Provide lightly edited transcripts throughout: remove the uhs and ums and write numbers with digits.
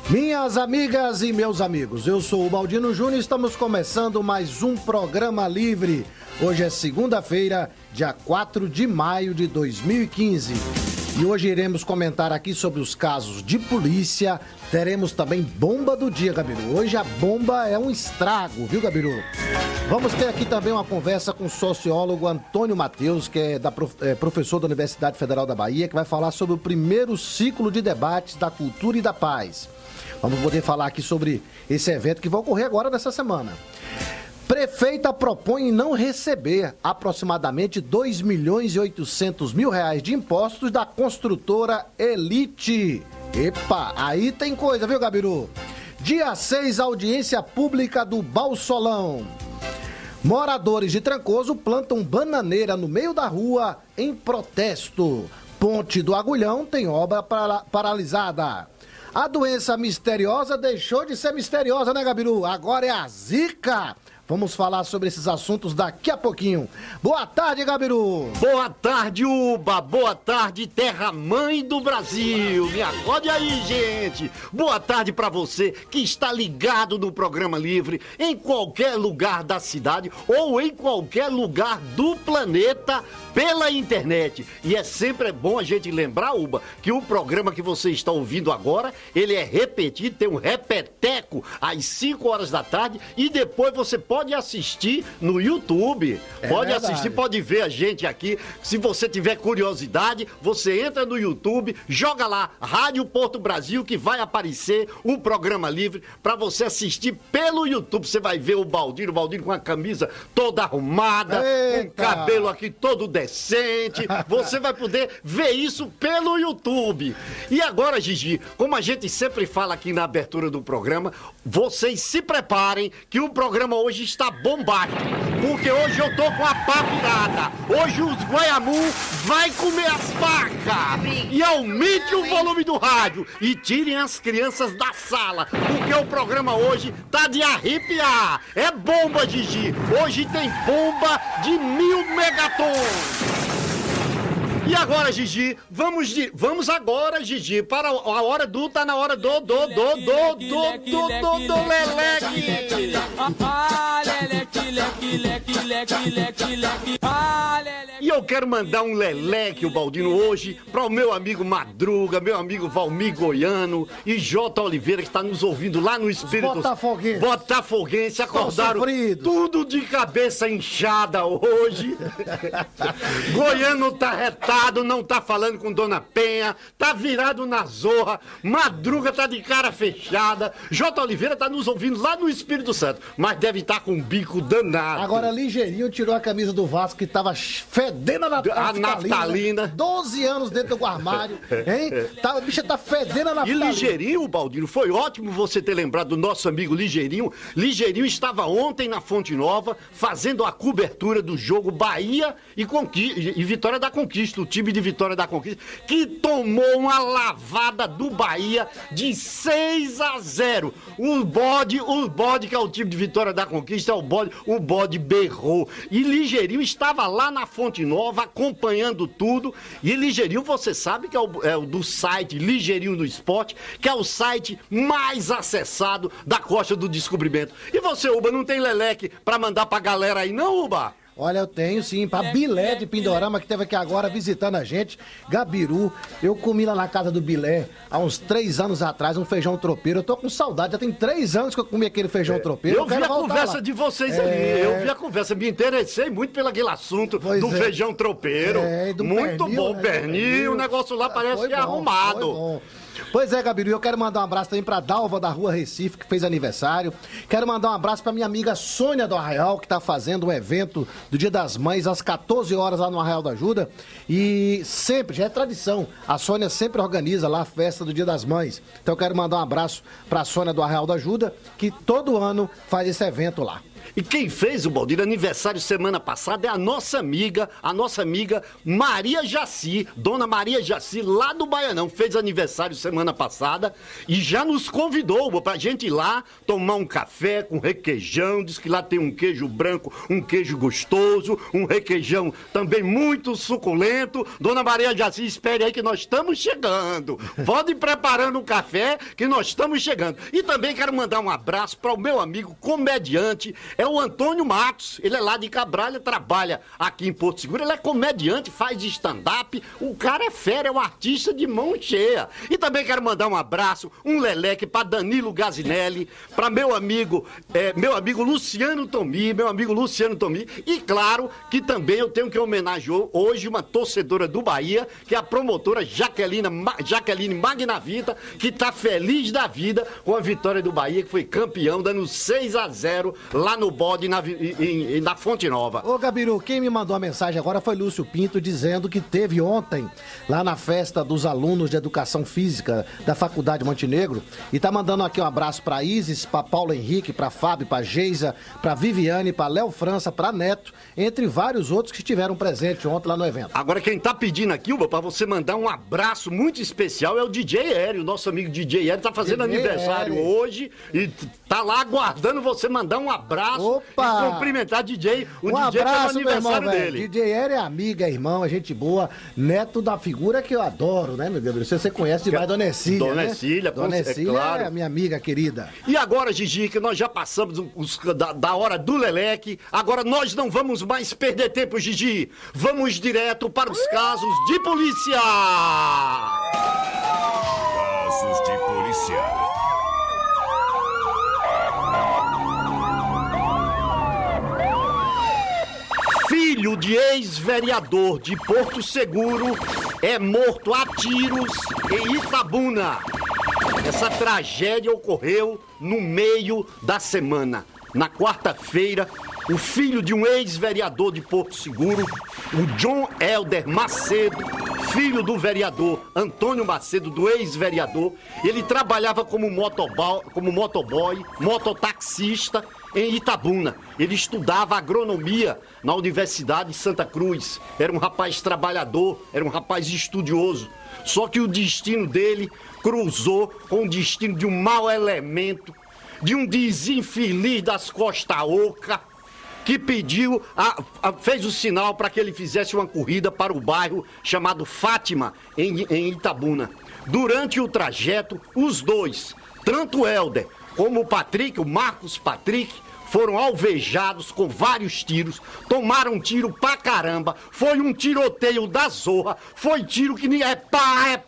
Minhas amigas e meus amigos, eu sou o Baldino Júnior e estamos começando mais um programa livre. Hoje é segunda-feira, dia 4 de maio de 2015. E hoje iremos comentar aqui sobre os casos de polícia. Teremos também bomba do dia, Gabiru. Hoje a bomba é um estrago, viu, Gabiru? Vamos ter aqui também uma conversa com o sociólogo Antônio Matheus, que é professor da Universidade Federal da Bahia, que vai falar sobre o primeiro ciclo de debates da cultura e da paz. Vamos poder falar aqui sobre esse evento que vai ocorrer agora nessa semana. Prefeita propõe não receber aproximadamente R$2.800.000 de impostos da construtora Elite. Epa, aí tem coisa, viu, Gabiru? Dia 6, audiência pública do Balsolão. Moradores de Trancoso plantam bananeira no meio da rua em protesto. Ponte do Agulhão tem obra paralisada. A doença misteriosa deixou de ser misteriosa, né, Gabiru? Agora é a Zika. Vamos falar sobre esses assuntos daqui a pouquinho. Boa tarde, Gabiru. Boa tarde, Uba. Boa tarde, terra-mãe do Brasil. Me acorde aí, gente. Boa tarde pra você que está ligado no Programa Livre em qualquer lugar da cidade ou em qualquer lugar do planeta pela internet. E é sempre bom a gente lembrar, Uba, que o programa que você está ouvindo agora, ele é repetido, tem um repeteco às 5 horas da tarde e depois você pode assistir no YouTube. Pode assistir, pode ver a gente aqui. Se você tiver curiosidade, você entra no YouTube, joga lá Rádio Porto Brasil, que vai aparecer o Programa Livre para você assistir pelo YouTube. Você vai ver o Baldino com a camisa toda arrumada, com o cabelo aqui todo decente. Você vai poder ver isso pelo YouTube. E agora, Gigi, como a gente sempre fala aqui na abertura do programa, vocês se preparem que o programa hoje está bombástico, porque hoje eu tô com a pá virada. Hoje os Guaiamu vai comer as vacas. E aumente o volume do rádio e tirem as crianças da sala, porque o programa hoje tá de arrepiar. É bomba, Gigi. Hoje tem bomba de 1000 megatons. E agora, Gigi, vamos agora, Gigi, para a hora do, tá na hora do leleque. E eu quero mandar um leleque, o Baldino, hoje, para o meu amigo Madruga, meu amigo Valmir Goiano e J. Oliveira, que está nos ouvindo lá no Espírito Botafoguense, acordaram tudo de cabeça inchada hoje. Goiano tá retado, não tá falando com Dona Penha, tá virado na zorra, Madruga tá de cara fechada, J. Oliveira tá nos ouvindo lá no Espírito Santo, mas deve estar com um bico danado. Agora, ligeirinho tirou a camisa do Vasco, que tava fedendo a naftalina. 12 anos dentro do armário, hein? A bicha tá fedendo a naftalina. E ligeirinho, Baldino, foi ótimo você ter lembrado do nosso amigo Ligeirinho. Ligeirinho estava ontem na Fonte Nova, fazendo a cobertura do jogo Bahia e Vitória da Conquista, o time de Vitória da Conquista, que tomou uma lavada do Bahia de 6-0. O bode que é o time de Vitória da Conquista, o bode berrou. E Ligeirinho estava lá na Fonte Nova acompanhando tudo. E Ligeirinho, você sabe que é o do site Ligeirinho no Esporte, que é o site mais acessado da Costa do Descobrimento. E você, Uba, não tem leleque pra mandar pra galera aí, não, Uba? Olha, eu tenho sim, pra Bilé de Pindorama, que teve aqui agora visitando a gente. Gabiru, eu comi lá na casa do Bilé há uns 3 anos atrás um feijão tropeiro. Eu tô com saudade, já tem 3 anos que eu comi aquele feijão tropeiro. Eu vi a conversa de vocês ali, eu vi a conversa, me interessei muito pelo aquele assunto feijão tropeiro. Muito pernil, bom, pernil, o negócio lá parece que é arrumado. Bom. Pois é, Gabiru, eu quero mandar um abraço também pra Dalva da Rua Recife, que fez aniversário. Quero mandar um abraço pra minha amiga Sônia do Arraial, que tá fazendo um evento do Dia das Mães às 14 horas lá no Arraial da Ajuda. E sempre, já é tradição, a Sônia sempre organiza lá a festa do Dia das Mães. Então eu quero mandar um abraço pra Sônia do Arraial da Ajuda, que todo ano faz esse evento lá. E quem fez, o Baldir, aniversário semana passada é a nossa amiga Maria Jaci, Dona Maria Jaci, lá do Baianão, fez aniversário semana passada e já nos convidou pra gente ir lá tomar um café com requeijão, diz que lá tem um queijo branco, um queijo gostoso, um requeijão também muito suculento. Dona Maria Jaci, espere aí que nós estamos chegando. Pode ir preparando um café que nós estamos chegando. E também quero mandar um abraço para o meu amigo comediante, é o Antônio Matos, ele é lá de Cabralha, trabalha aqui em Porto Seguro, ele é comediante, faz stand-up, o cara é fera, é um artista de mão cheia. E também quero mandar um abraço, um leleque para Danilo Gazinelli, para meu amigo Luciano Tomi, e claro que também eu tenho que homenagear hoje uma torcedora do Bahia, que é a promotora Jaqueline Magnavita, que tá feliz da vida com a vitória do Bahia, que foi campeão, dando 6-0 lá no bode na Fonte Nova. Ô Gabiru, quem me mandou a mensagem agora foi Lúcio Pinto, dizendo que teve ontem, lá na festa dos alunos de Educação Física da Faculdade Montenegro, e tá mandando aqui um abraço pra Isis, pra Paulo Henrique, pra Fábio, pra Geisa, pra Viviane, pra Léo França, pra Neto, entre vários outros que estiveram presentes ontem lá no evento. Agora quem tá pedindo aqui, Uba, pra você mandar um abraço muito especial é o DJ Hélio, nosso amigo DJ Hélio, tá fazendo aniversário hoje e tá lá aguardando você mandar um abraço. Opa! E cumprimentar DJ, um DJ abraço, pelo aniversário irmão, dele. DJ Hélio é amiga, é irmão, é gente boa, neto da figura que eu adoro, né, meu Deus? Você conhece demais Dona Ercília, Dona né? Ercília, Dona Ercília claro. É a minha amiga querida. E agora, Gigi, que nós já passamos da hora do leleque, agora nós não vamos mais perder tempo, Gigi. Vamos direto para os casos de polícia. Casos de polícia. Filho de ex-vereador de Porto Seguro é morto a tiros em Itabuna. Essa tragédia ocorreu no meio da semana. Na quarta-feira, o filho de um ex-vereador de Porto Seguro, o John Helder Macedo, filho do vereador Antônio Macedo, do ex-vereador, ele trabalhava como motoboy, mototaxista em Itabuna. Ele estudava agronomia na Universidade de Santa Cruz. Era um rapaz trabalhador, era um rapaz estudioso. Só que o destino dele cruzou com o destino de um mau elemento, de um desinfeliz das Costa Oca, que pediu, fez o sinal para que ele fizesse uma corrida para o bairro chamado Fátima, em Itabuna. Durante o trajeto, os dois, tanto o Helder como o Patrick, o Marcos Patrick, foram alvejados com vários tiros, tomaram tiro pra caramba, foi um tiroteio da zorra, foi tiro que nem é pá.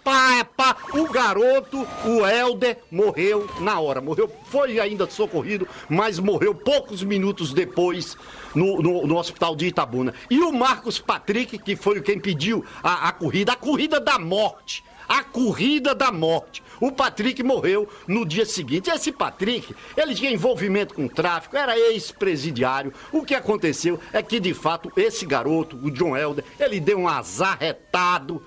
O garoto, o Helder, morreu na hora, foi ainda socorrido, mas morreu poucos minutos depois no hospital de Itabuna. E o Marcos Patrick, que foi quem pediu a corrida da morte. A corrida da morte. O Patrick morreu no dia seguinte. Esse Patrick, ele tinha envolvimento com tráfico, era ex-presidiário. O que aconteceu é que, de fato, esse garoto, o John Helder, ele deu um azar retado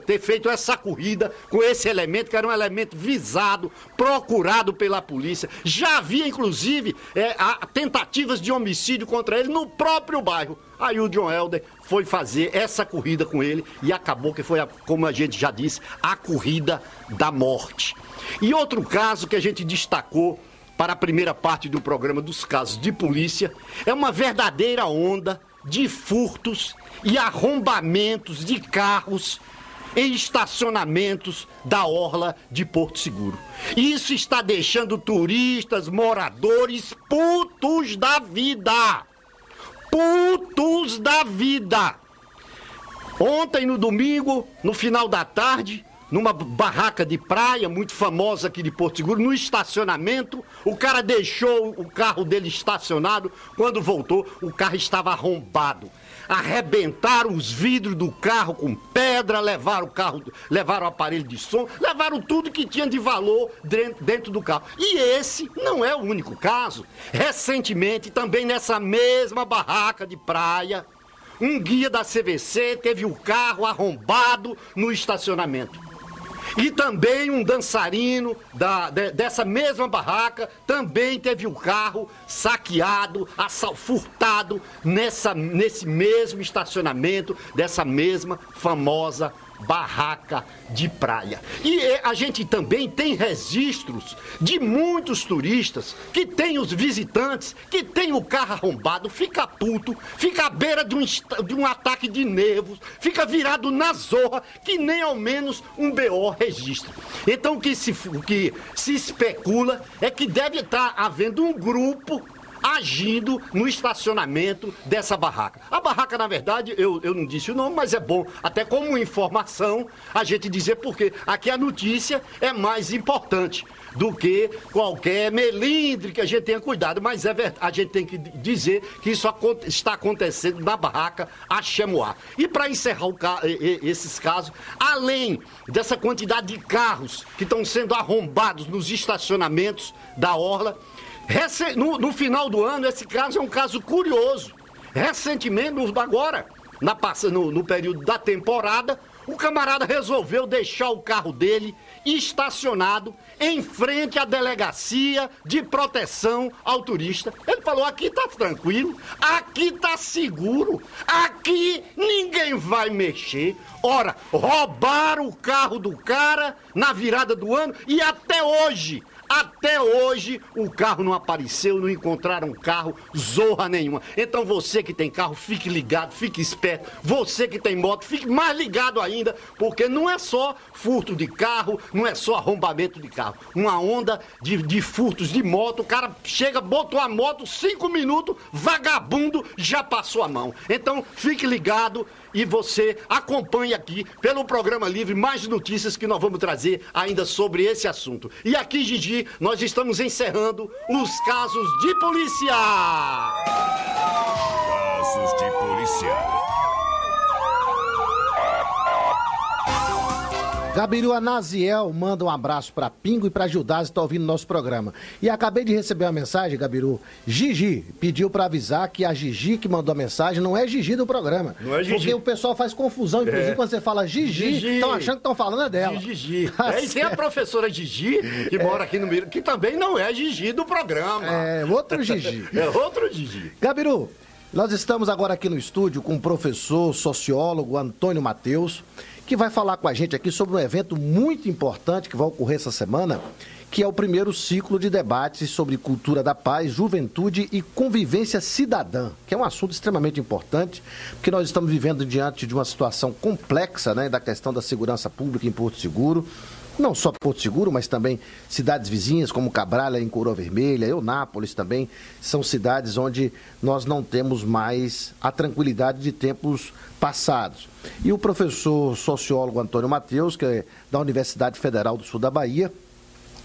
ter feito essa corrida com esse elemento, que era um elemento visado, procurado pela polícia. Já havia, inclusive, tentativas de homicídio contra ele no próprio bairro. Aí o John Helder foi fazer essa corrida com ele e acabou que foi, como a gente já disse, a corrida da morte. E outro caso que a gente destacou para a primeira parte do programa dos casos de polícia é uma verdadeira onda de furtos e arrombamentos de carros em estacionamentos da orla de Porto Seguro. Isso está deixando turistas, moradores putos da vida. Putos da vida. Ontem, no domingo, no final da tarde, numa barraca de praia muito famosa aqui de Porto Seguro, no estacionamento, o cara deixou o carro dele estacionado. Quando voltou, o carro estava arrombado. Arrebentaram os vidros do carro com pedra, levaram o aparelho de som, levaram tudo que tinha de valor dentro do carro. E esse não é o único caso. Recentemente, também nessa mesma barraca de praia, um guia da CVC teve o carro arrombado no estacionamento. E também um dançarino dessa mesma barraca também teve o carro saqueado, furtado nesse mesmo estacionamento dessa mesma famosa barraca de praia. E a gente também tem registros de muitos turistas que tem os visitantes, que tem o carro arrombado, fica puto, fica à beira de um ataque de nervos, fica virado na zorra, que nem ao menos um BO registra. Então o que se especula é que deve estar havendo um grupo agindo no estacionamento dessa barraca. A barraca, na verdade, eu não disse o nome, mas é bom, até como informação, a gente dizer, porque aqui a notícia é mais importante do que qualquer melindre que a gente tenha cuidado, mas é verdade, a gente tem que dizer que isso está acontecendo na barraca Axemoá. E para encerrar esses casos, além dessa quantidade de carros que estão sendo arrombados nos estacionamentos da orla, no final do ano, esse caso é um caso curioso. Recentemente, agora, no período da temporada, o camarada resolveu deixar o carro dele estacionado em frente à delegacia de proteção ao turista. Ele falou, aqui tá tranquilo, aqui tá seguro, aqui ninguém vai mexer. Ora, roubaram o carro do cara na virada do ano e até hoje o carro não apareceu, não encontraram carro, zorra nenhuma. Então você que tem carro, fique ligado, fique esperto. Você que tem moto, fique mais ligado ainda, porque não é só furto de carro, não é só arrombamento de carro. Uma onda de furtos de moto, o cara chega, botou a moto, 5 minutos, vagabundo, já passou a mão. Então fique ligado e você acompanhe aqui pelo Programa Livre mais notícias que nós vamos trazer ainda sobre esse assunto. E aqui, Gigi, nós estamos encerrando os casos de polícia. Casos de polícia. Gabiru Anaziel manda um abraço para Pingo e para Gildásio, que está ouvindo nosso programa. E acabei de receber uma mensagem, Gabiru. Gigi pediu para avisar que a Gigi que mandou a mensagem não é Gigi do programa. Não é Gigi. Porque o pessoal faz confusão, inclusive quando você fala Gigi, estão achando que estão falando dela. Gigi. E tem a professora Gigi, que mora aqui no Miro, que também não é Gigi do programa. É, outro Gigi. É outro Gigi. Gabiru, nós estamos agora aqui no estúdio com o professor sociólogo Antônio Matheus, que vai falar com a gente aqui sobre um evento muito importante que vai ocorrer essa semana, que é o primeiro ciclo de debates sobre cultura da paz, juventude e convivência cidadã, que é um assunto extremamente importante, porque nós estamos vivendo diante de uma situação complexa, né, da questão da segurança pública em Porto Seguro. Não só Porto Seguro, mas também cidades vizinhas como Cabralha, em Coroa Vermelha, Eunápolis também, são cidades onde nós não temos mais a tranquilidade de tempos passados. E o professor sociólogo Antônio Matheus, que é da Universidade Federal do Sul da Bahia,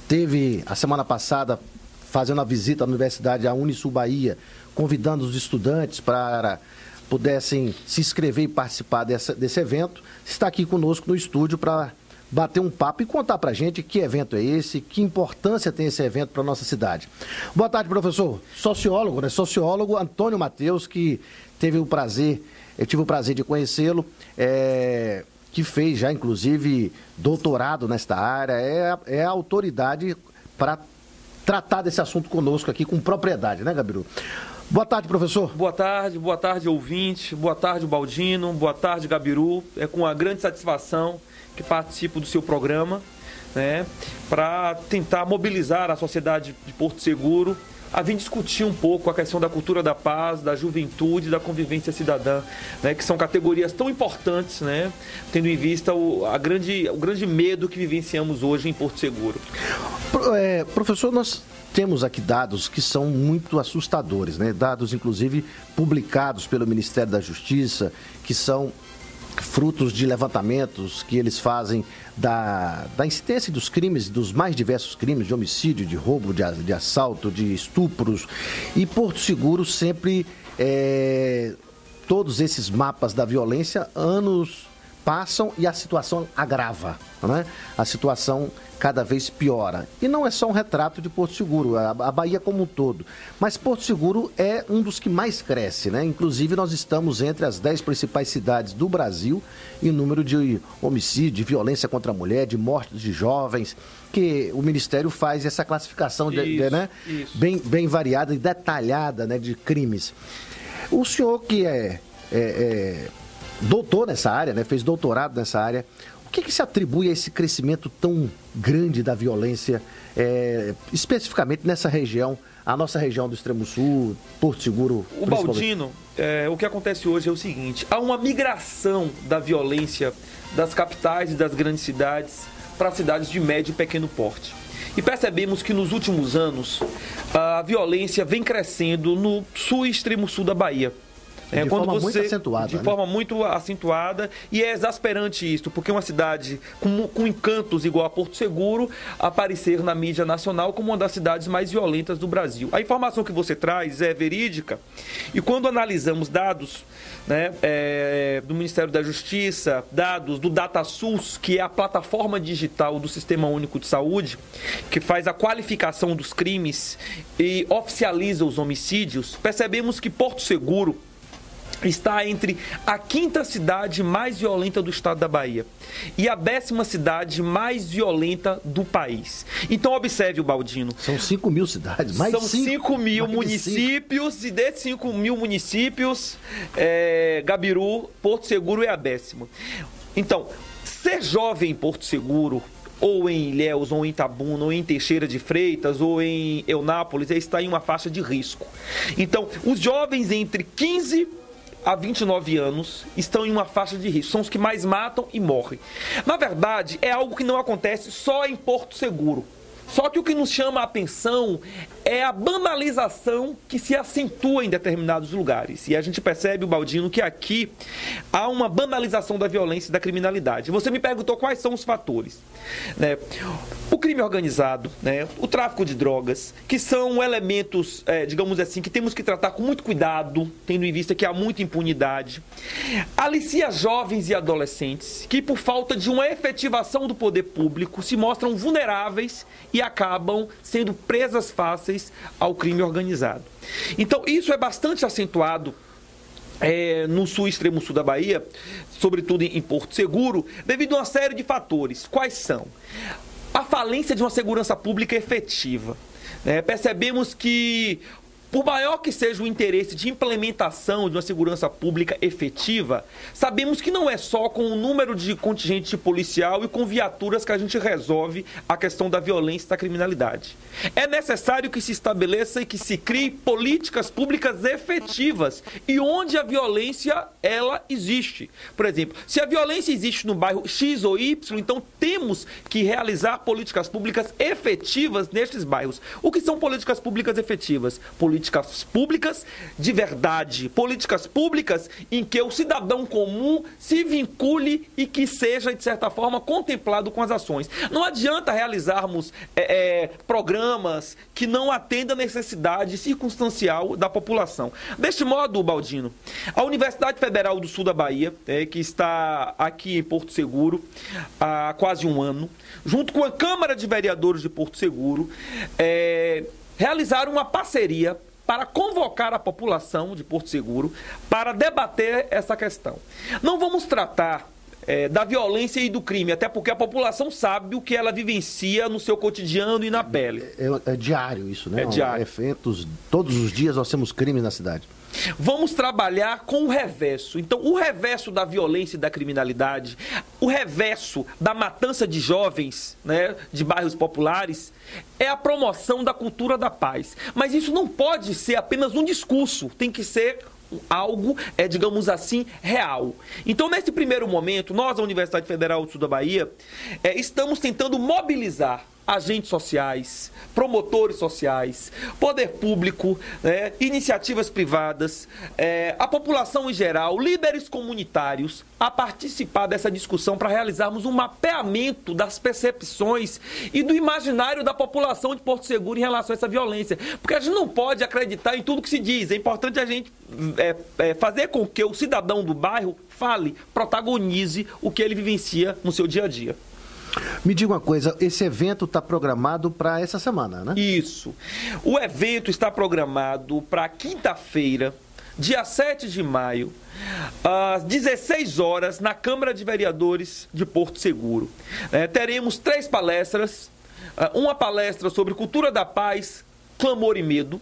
teve a semana passada fazendo a visita à Universidade, à Unisul Bahia, convidando os estudantes para pudessem se inscrever e participar desse evento. Está aqui conosco no estúdio para bater um papo e contar pra gente que evento é esse, que importância tem esse evento para nossa cidade. Boa tarde, professor. Sociólogo, né? Sociólogo Antônio Matheus, que teve o prazer, eu tive o prazer de conhecê-lo, que fez já, inclusive, doutorado nesta área, é a autoridade para tratar desse assunto conosco aqui com propriedade, né, Gabiru? Boa tarde, professor. Boa tarde, ouvinte. Boa tarde, Baldino. Boa tarde, Gabiru. É com uma grande satisfação que participo do seu programa, né, para tentar mobilizar a sociedade de Porto Seguro a vir discutir um pouco a questão da cultura da paz, da juventude, da convivência cidadã, né, que são categorias tão importantes, né, tendo em vista o grande medo que vivenciamos hoje em Porto Seguro. Professor, nós temos aqui dados que são muito assustadores, né, dados inclusive publicados pelo Ministério da Justiça, que são frutos de levantamentos que eles fazem da incidência dos crimes, dos mais diversos crimes, de homicídio, de roubo, de assalto, de estupros. E Porto Seguro sempre, todos esses mapas da violência, anos passam e a situação agrava, né? A situação cada vez piora. E não é só um retrato de Porto Seguro, a Bahia como um todo. Mas Porto Seguro é um dos que mais cresce, né? Inclusive, nós estamos entre as 10 principais cidades do Brasil em número de homicídio, de violência contra a mulher, de mortes de jovens, que o Ministério faz essa classificação né? Bem variada e detalhada, né, de crimes. O senhor que é doutor nessa área, né, fez doutorado nessa área, o que se atribui a esse crescimento tão grande da violência, especificamente nessa região, a nossa região do Extremo Sul, Porto Seguro? O Baldino, o que acontece hoje é o seguinte: há uma migração da violência das capitais e das grandes cidades para cidades de médio e pequeno porte. E percebemos que nos últimos anos a violência vem crescendo no sul e extremo sul da Bahia. De forma muito acentuada. De forma muito acentuada, e é exasperante isso, porque uma cidade com encantos igual a Porto Seguro aparecer na mídia nacional como uma das cidades mais violentas do Brasil. A informação que você traz é verídica, e quando analisamos dados, né, do Ministério da Justiça, dados do DataSUS, que é a plataforma digital do Sistema Único de Saúde, que faz a qualificação dos crimes e oficializa os homicídios, percebemos que Porto Seguro está entre a 5ª cidade mais violenta do estado da Bahia e a 10ª cidade mais violenta do país. Então observe, o Baldino. São 5 mil cidades, mais São 5 mil municípios, e desses 5 mil municípios, Gabiru, Porto Seguro é a 10ª. Então, ser jovem em Porto Seguro, ou em Ilhéus, ou em Itabuna, ou em Teixeira de Freitas, ou em Eunápolis, está em uma faixa de risco. Então, os jovens entre 15 a 29 anos estão em uma faixa de risco. São os que mais matam e morrem. Na verdade, é algo que não acontece só em Porto Seguro. Só que o que nos chama a atenção é a banalização que se acentua em determinados lugares. E a gente percebe, Baldino, que aqui há uma banalização da violência e da criminalidade. Você me perguntou quais são os fatores, né? O crime organizado, né? O tráfico de drogas, que são elementos, digamos assim, que temos que tratar com muito cuidado, tendo em vista que há muita impunidade. Alicia jovens e adolescentes que, por falta de uma efetivação do poder público, se mostram vulneráveis e acabam sendo presas fáceis ao crime organizado. Então, isso é bastante acentuado no sul e extremo sul da Bahia, sobretudo em Porto Seguro, devido a uma série de fatores. Quais são? A falência de uma segurança pública efetiva. Percebemos que, por maior que seja o interesse de implementação de uma segurança pública efetiva, sabemos que não é só com o número de contingente policial e com viaturas que a gente resolve a questão da violência e da criminalidade. É necessário que se estabeleça e que se crie políticas públicas efetivas e onde a violência, ela existe. Por exemplo, se a violência existe no bairro X ou Y, então temos que realizar políticas públicas efetivas nestes bairros. O que são políticas públicas efetivas? Políticas públicas de verdade, políticas públicas em que o cidadão comum se vincule e que seja, de certa forma, contemplado com as ações. Não adianta realizarmos programas que não atendam a necessidade circunstancial da população. Deste modo, Baldino, a Universidade Federal do Sul da Bahia, que está aqui em Porto Seguro há quase um ano, junto com a Câmara de Vereadores de Porto Seguro, realizaram uma parceria para convocar a população de Porto Seguro para debater essa questão. Não vamos tratar da violência e do crime, até porque a população sabe o que ela vivencia no seu cotidiano e na pele. É diário isso, né? É diário. Eventos, todos os dias nós temos crimes na cidade. Vamos trabalhar com o reverso. Então, o reverso da violência e da criminalidade, o reverso da matança de jovens, né, de bairros populares, é a promoção da cultura da paz. Mas isso não pode ser apenas um discurso, tem que ser algo, digamos assim, real. Então, nesse primeiro momento, nós, a Universidade Federal do Sul da Bahia, estamos tentando mobilizar agentes sociais, promotores sociais, poder público, né, iniciativas privadas, a população em geral, líderes comunitários, a participar dessa discussão para realizarmos um mapeamento das percepções e do imaginário da população de Porto Seguro em relação a essa violência. Porque a gente não pode acreditar em tudo que se diz. É importante a gente fazer com que o cidadão do bairro fale, protagonize o que ele vivencia no seu dia a dia. Me diga uma coisa, esse evento está programado para essa semana, né? Isso. O evento está programado para quinta-feira, dia 7 de maio, às 16 horas, na Câmara de Vereadores de Porto Seguro. Teremos 3 palestras, uma palestra sobre cultura da paz, clamor e medo,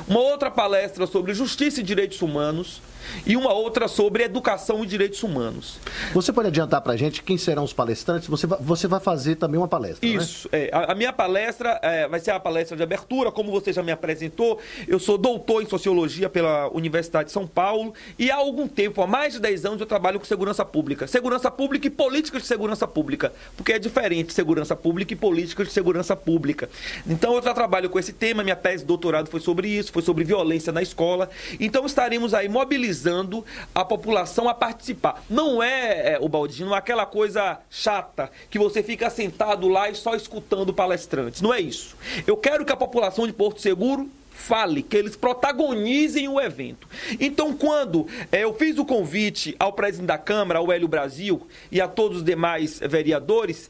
uma outra palestra sobre justiça e direitos humanos e uma outra sobre educação e direitos humanos. Você pode adiantar para a gente quem serão os palestrantes? Você vai fazer também uma palestra, Isso, né? A minha palestra vai ser a palestra de abertura, como você já me apresentou. Eu sou doutor em Sociologia pela Universidade de São Paulo e há algum tempo, há mais de 10 anos, eu trabalho com segurança pública. Segurança pública e políticas de segurança pública, porque é diferente segurança pública e políticas de segurança pública. Então eu já trabalho com esse tema, minha tese de doutorado foi sobre isso, foi sobre violência na escola. Então estaremos aí mobilizando a população a participar. Não é, Ubaldino, aquela coisa chata que você fica sentado lá e só escutando palestrantes. Não é isso. Eu quero que a população de Porto Seguro fale, que eles protagonizem o evento. Então, quando eu fiz o convite ao presidente da Câmara, ao Hélio Brasil, e a todos os demais vereadores,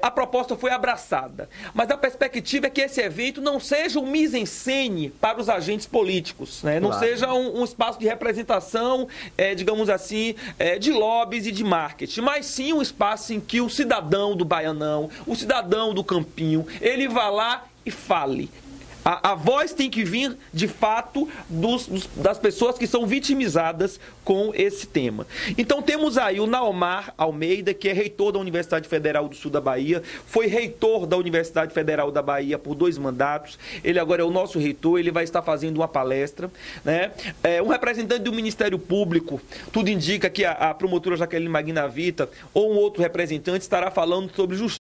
a proposta foi abraçada. Mas a perspectiva é que esse evento não seja um mise-en-scène para os agentes políticos, né? Não seja um espaço de representação, digamos assim, de lobbies e de marketing, mas sim um espaço em que o cidadão do Baianão, o cidadão do Campinho, ele vá lá e fale. A voz tem que vir, de fato, das pessoas que são vitimizadas com esse tema. Então, temos aí o Naomar Almeida, que é reitor da Universidade Federal do Sul da Bahia, foi reitor da Universidade Federal da Bahia por 2 mandatos, ele agora é o nosso reitor, ele vai estar fazendo uma palestra, né? Um representante do Ministério Público, tudo indica que a promotora Jaqueline Magna Vita ou um outro representante estará falando sobre justiça